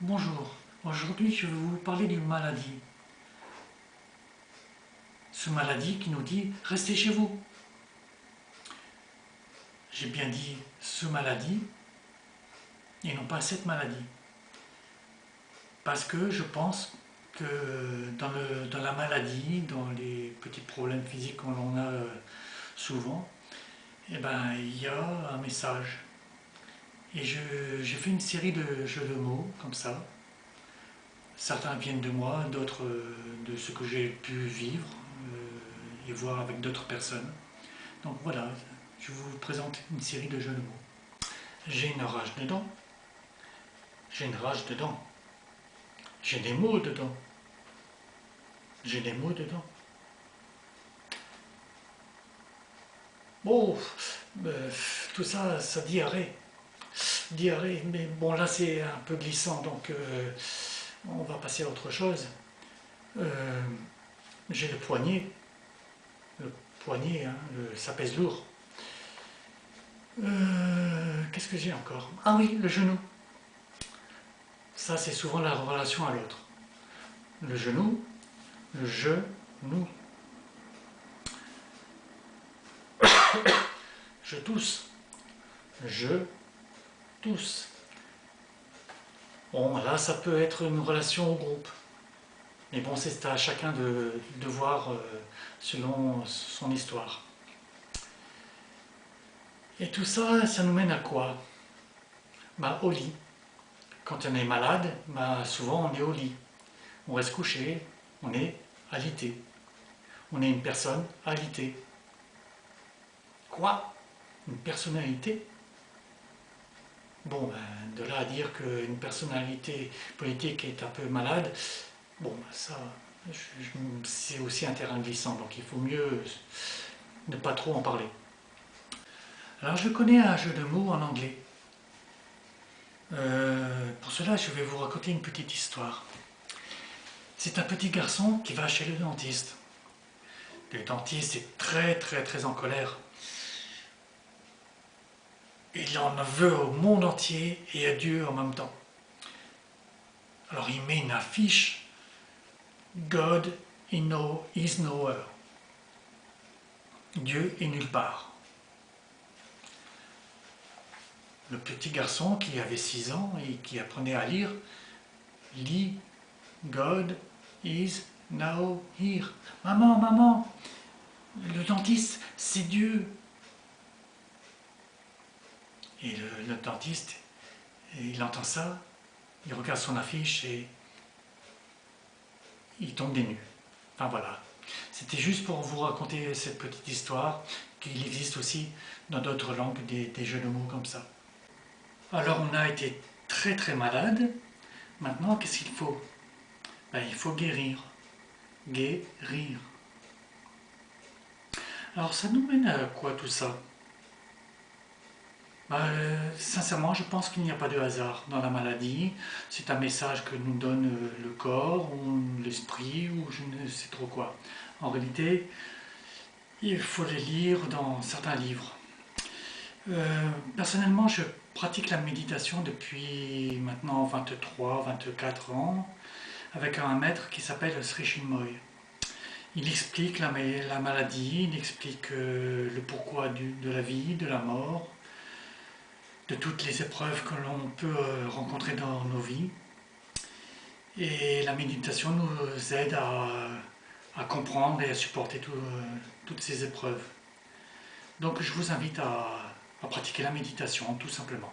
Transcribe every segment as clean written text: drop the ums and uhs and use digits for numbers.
Bonjour, aujourd'hui je vais vous parler d'une maladie. Ce maladie qui nous dit restez chez vous. J'ai bien dit ce maladie et non pas cette maladie. Parce que je pense que dans la maladie, dans les petits problèmes physiques qu'on en a souvent, il y a un message. Et j'ai fait une série de jeux de mots comme ça. Certains viennent de moi, d'autres de ce que j'ai pu vivre et voir avec d'autres personnes. Donc voilà, je vous présente une série de jeux de mots. J'ai une rage dedans. J'ai une rage dedans. J'ai des mots dedans. J'ai des mots dedans. Bon, tout ça, ça diarrhée. Diarrhée, mais bon là c'est un peu glissant, donc on va passer à autre chose. Euh, j'ai le poignet, hein, ça pèse lourd. Qu'est-ce que j'ai encore? Ah oui, le genou. Ça c'est souvent la relation à l'autre. Le genou, le genou. Je tousse. Je tousse. Bon, là, ça peut être une relation au groupe. Mais bon, c'est à chacun de voir selon son histoire. Et tout ça, ça nous mène à quoi? Au lit. Quand on est malade, souvent on est au lit. On reste couché, on est alité. On est une personne alitée. Quoi? Une personnalité? Bon, de là à dire qu'une personnalité politique est un peu malade, bon, ça, c'est aussi un terrain glissant, donc il faut mieux ne pas trop en parler. Alors, je connais un jeu de mots en anglais. Pour cela, je vais vous raconter une petite histoire. C'est un petit garçon qui va chez le dentiste. Le dentiste est très en colère. Il en veut au monde entier et à Dieu en même temps. Alors il met une affiche God is nowhere. Dieu est nulle part. Le petit garçon qui avait 6 ans et qui apprenait à lire lit God is now here. Maman, maman, le dentiste, c'est Dieu. Et le dentiste, il entend ça, il regarde son affiche et il tombe des nues. Enfin voilà. C'était juste pour vous raconter cette petite histoire, qu'il existe aussi dans d'autres langues des jeux de mots comme ça. Alors on a été très malade. Maintenant, qu'est-ce qu'il faut? Il faut guérir. Guérir. Alors ça nous mène à quoi tout ça? Sincèrement, je pense qu'il n'y a pas de hasard dans la maladie. C'est un message que nous donne le corps ou l'esprit ou je ne sais trop quoi. En réalité, il faut les lire dans certains livres. Personnellement, je pratique la méditation depuis maintenant 23-24 ans avec un maître qui s'appelle Sri Chinmoy. Il explique la maladie, il explique le pourquoi de la vie, de la mort, de toutes les épreuves que l'on peut rencontrer dans nos vies. Et la méditation nous aide à comprendre et à supporter toutes ces épreuves. Donc je vous invite à pratiquer la méditation tout simplement.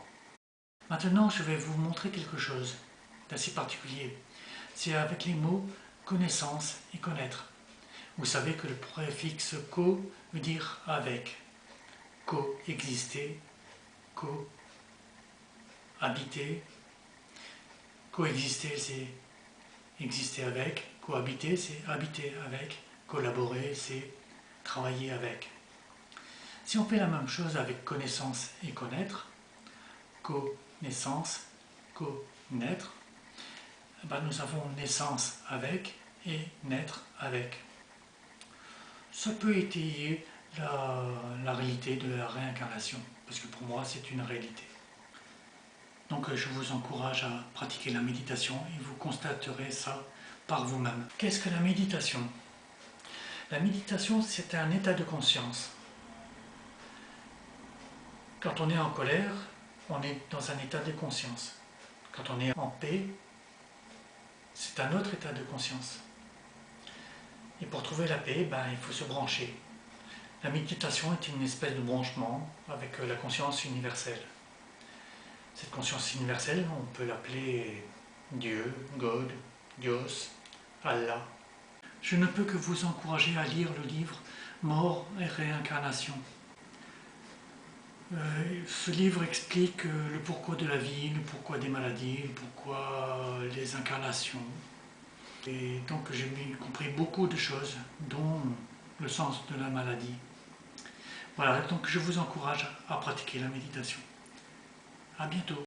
Maintenant je vais vous montrer quelque chose d'assez particulier. C'est avec les mots connaissance et connaître. Vous savez que le préfixe co veut dire avec. Coexister, cohabiter. Coexister c'est exister avec. Cohabiter c'est habiter avec. Collaborer c'est travailler avec. Si on fait la même chose avec connaissance et connaître, connaissance, connaître, nous avons naissance avec et naître avec. Ça peut étayer la réalité de la réincarnation, parce que pour moi c'est une réalité. Donc je vous encourage à pratiquer la méditation et vous constaterez ça par vous-même. Qu'est-ce que la méditation? La méditation, c'est un état de conscience. Quand on est en colère, on est dans un état de conscience. Quand on est en paix, c'est un autre état de conscience. Et pour trouver la paix, il faut se brancher. La méditation est une espèce de branchement avec la conscience universelle. Cette conscience universelle, on peut l'appeler Dieu, God, Dios, Allah. Je ne peux que vous encourager à lire le livre Mort et réincarnation. Ce livre explique le pourquoi de la vie, le pourquoi des maladies, le pourquoi des incarnations. Et donc j'ai compris beaucoup de choses, dont le sens de la maladie. Voilà, donc je vous encourage à pratiquer la méditation. À bientôt.